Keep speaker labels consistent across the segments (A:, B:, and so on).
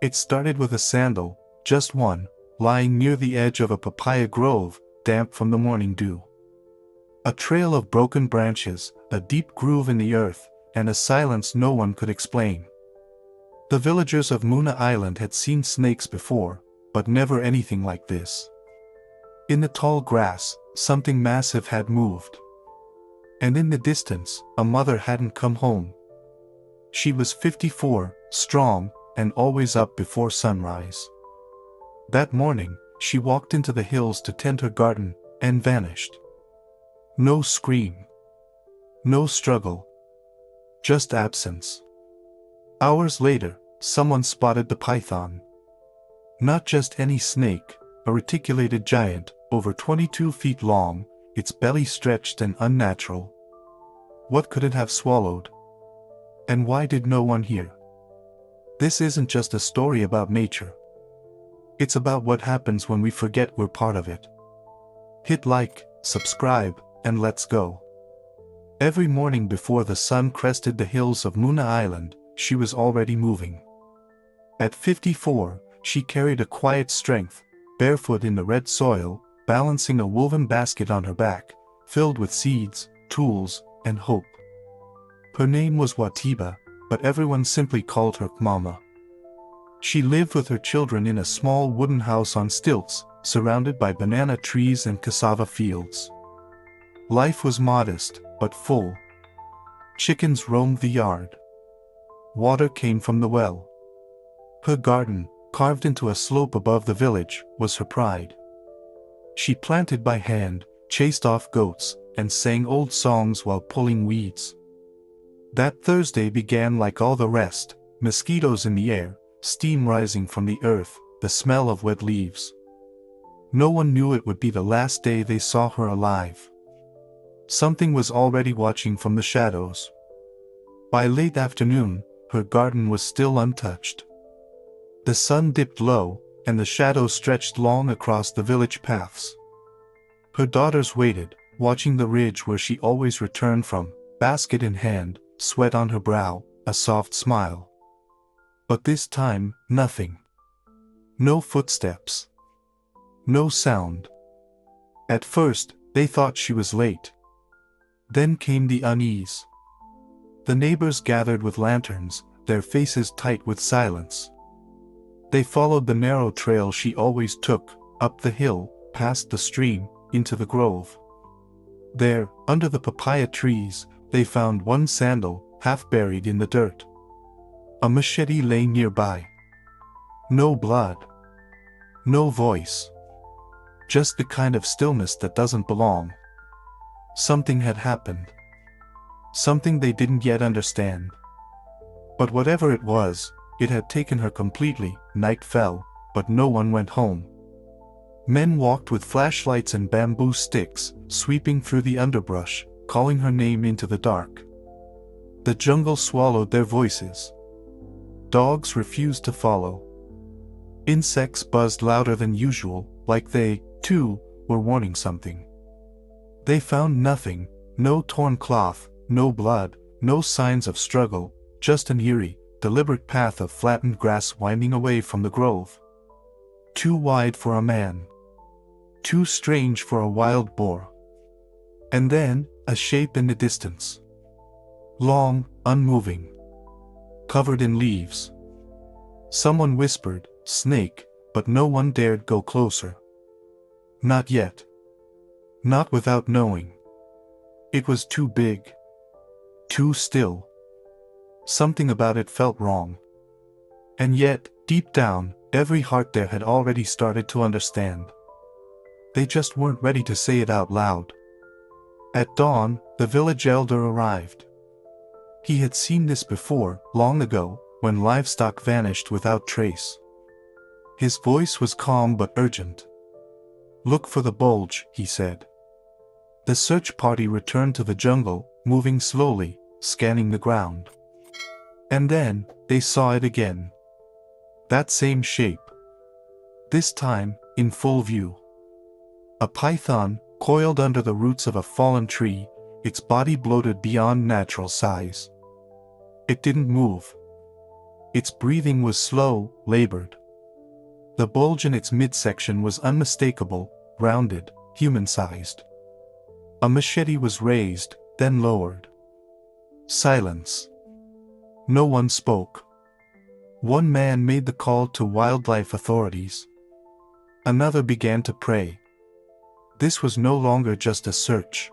A: It started with a sandal, just one, lying near the edge of a papaya grove, damp from the morning dew. A trail of broken branches, a deep groove in the earth, and a silence no one could explain. The villagers of Muna Island had seen snakes before, but never anything like this. In the tall grass, something massive had moved. And in the distance, a mother hadn't come home. She was 54, strong, and always up before sunrise. That morning, she walked into the hills to tend her garden, and vanished. No scream. No struggle. Just absence. Hours later, someone spotted the python. Not just any snake, a reticulated giant, over 22 feet long, its belly stretched and unnatural. What could it have swallowed? And why did no one hear? This isn't just a story about nature. It's about what happens when we forget we're part of it. Hit like, subscribe, and let's go. Every morning before the sun crested the hills of Muna Island, she was already moving. At 54, she carried a quiet strength, barefoot in the red soil, balancing a woven basket on her back, filled with seeds, tools, and hope. Her name was Watiba, but everyone simply called her Mama. She lived with her children in a small wooden house on stilts, surrounded by banana trees and cassava fields. Life was modest, but full. Chickens roamed the yard. Water came from the well. Her garden, carved into a slope above the village, was her pride. She planted by hand, chased off goats, and sang old songs while pulling weeds. That Thursday began like all the rest, mosquitoes in the air, steam rising from the earth, the smell of wet leaves. No one knew it would be the last day they saw her alive. Something was already watching from the shadows. By late afternoon, her garden was still untouched. The sun dipped low, and the shadows stretched long across the village paths. Her daughters waited, watching the ridge where she always returned from, basket in hand, sweat on her brow, a soft smile. But this time, nothing. No footsteps. No sound. At first, they thought she was late. Then came the unease. The neighbors gathered with lanterns, their faces tight with silence. They followed the narrow trail she always took, up the hill, past the stream, into the grove. There, under the papaya trees, they found one sandal, half buried in the dirt. A machete lay nearby. No blood. No voice. Just the kind of stillness that doesn't belong. Something had happened. Something they didn't yet understand. But whatever it was, it had taken her completely. Night fell, but no one went home. Men walked with flashlights and bamboo sticks, sweeping through the underbrush, calling her name into the dark. The jungle swallowed their voices. Dogs refused to follow. Insects buzzed louder than usual, like they, too, were warning something. They found nothing, no torn cloth, no blood, no signs of struggle, just an eerie, deliberate path of flattened grass winding away from the grove. Too wide for a man. Too strange for a wild boar. And then, a shape in the distance. Long, unmoving. Covered in leaves. Someone whispered, "Snake," but no one dared go closer. Not yet. Not without knowing. It was too big. Too still. Something about it felt wrong. And yet, deep down, every heart there had already started to understand. They just weren't ready to say it out loud. At dawn, the village elder arrived. He had seen this before, long ago, when livestock vanished without trace. His voice was calm but urgent. "Look for the bulge," he said. The search party returned to the jungle, moving slowly, scanning the ground. And then, they saw it again. That same shape. This time, in full view. A python, coiled under the roots of a fallen tree, its body bloated beyond natural size. It didn't move. Its breathing was slow, labored. The bulge in its midsection was unmistakable, rounded, human-sized. A machete was raised, then lowered. Silence. No one spoke. One man made the call to wildlife authorities. Another began to pray. This was no longer just a search.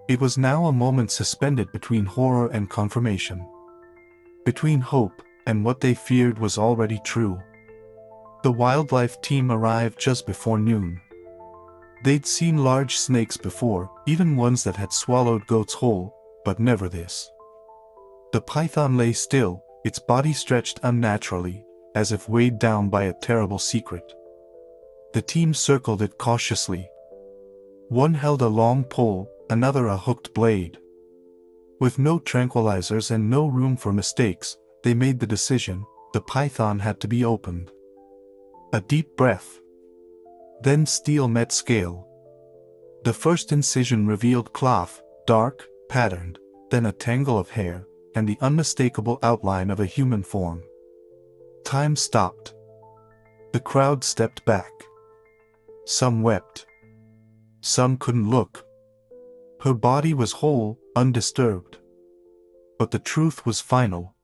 A: It was now a moment suspended between horror and confirmation. Between hope and what they feared was already true. The wildlife team arrived just before noon. They'd seen large snakes before, even ones that had swallowed goats whole, but never this. The python lay still, its body stretched unnaturally, as if weighed down by a terrible secret. The team circled it cautiously. One held a long pole, another a hooked blade. With no tranquilizers and no room for mistakes, they made the decision: the python had to be opened. A deep breath. Then steel met scale. The first incision revealed cloth, dark, patterned, then a tangle of hair, and the unmistakable outline of a human form. Time stopped. The crowd stepped back. Some wept. Some couldn't look. Her body was whole, undisturbed. But the truth was final.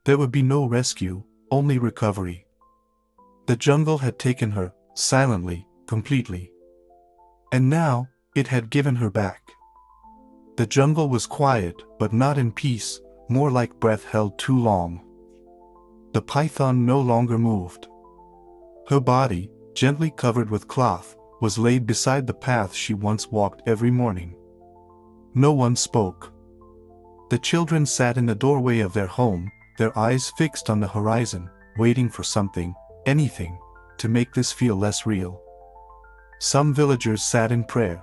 A: There would be no rescue, only recovery. The jungle had taken her, silently, completely. And now, it had given her back. The jungle was quiet, but not in peace, more like breath held too long. The python no longer moved. Her body, gently covered with cloth, was laid beside the path she once walked every morning. No one spoke. The children sat in the doorway of their home, their eyes fixed on the horizon, waiting for something, anything, to make this feel less real. Some villagers sat in prayer.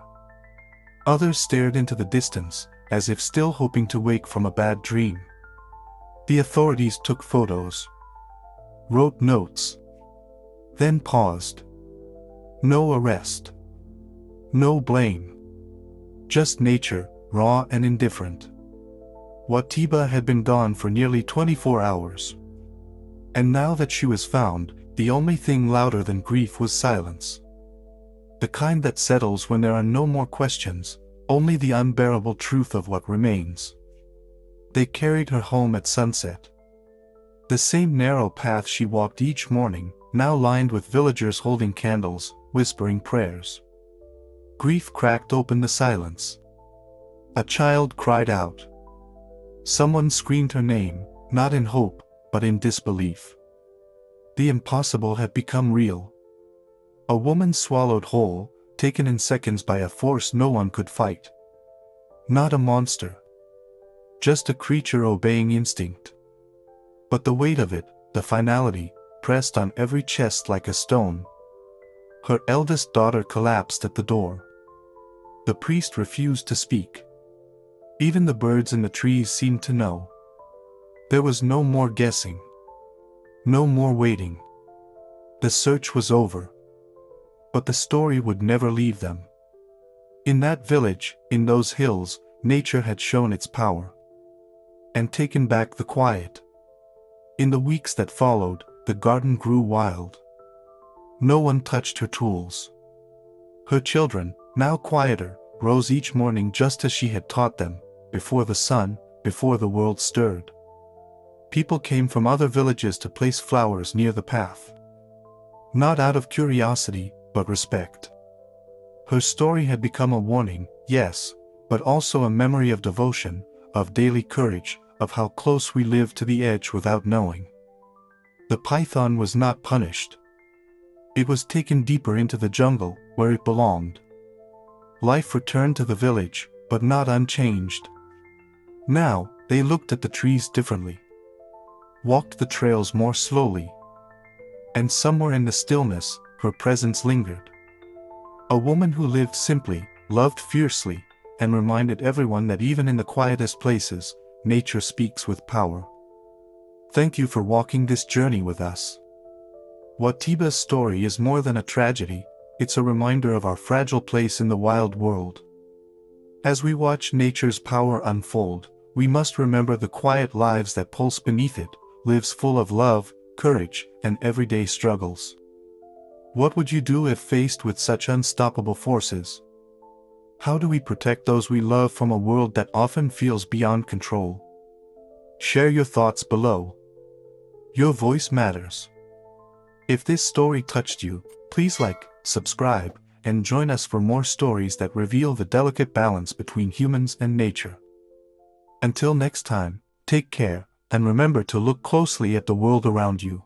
A: Others stared into the distance, as if still hoping to wake from a bad dream. The authorities took photos, wrote notes, then paused. No arrest. No blame. Just nature, raw and indifferent. Watiba had been gone for nearly 24 hours. And now that she was found, the only thing louder than grief was silence. The kind that settles when there are no more questions, only the unbearable truth of what remains. They carried her home at sunset. The same narrow path she walked each morning, now lined with villagers holding candles, whispering prayers. Grief cracked open the silence. A child cried out. Someone screamed her name, not in hope, but in disbelief. The impossible had become real. A woman swallowed whole, taken in seconds by a force no one could fight. Not a monster. Just a creature obeying instinct. But the weight of it, the finality, pressed on every chest like a stone. Her eldest daughter collapsed at the door. The priest refused to speak. Even the birds in the trees seemed to know. There was no more guessing. No more waiting. The search was over. But the story would never leave them. In that village, in those hills, nature had shown its power. And taken back the quiet. In the weeks that followed, the garden grew wild. No one touched her tools. Her children, now quieter, rose each morning just as she had taught them, before the sun, before the world stirred. People came from other villages to place flowers near the path. Not out of curiosity, but respect. Her story had become a warning, yes, but also a memory of devotion, of daily courage, of how close we live to the edge without knowing. The python was not punished. It was taken deeper into the jungle, where it belonged. Life returned to the village, but not unchanged. Now, they looked at the trees differently. Walked the trails more slowly. And somewhere in the stillness, her presence lingered. A woman who lived simply, loved fiercely, and reminded everyone that even in the quietest places, nature speaks with power. Thank you for walking this journey with us. Watiba's story is more than a tragedy, it's a reminder of our fragile place in the wild world. As we watch nature's power unfold, we must remember the quiet lives that pulse beneath it, lives full of love, courage, and everyday struggles. What would you do if faced with such unstoppable forces? How do we protect those we love from a world that often feels beyond control? Share your thoughts below. Your voice matters. If this story touched you, please like, subscribe, and join us for more stories that reveal the delicate balance between humans and nature. Until next time, take care, and remember to look closely at the world around you.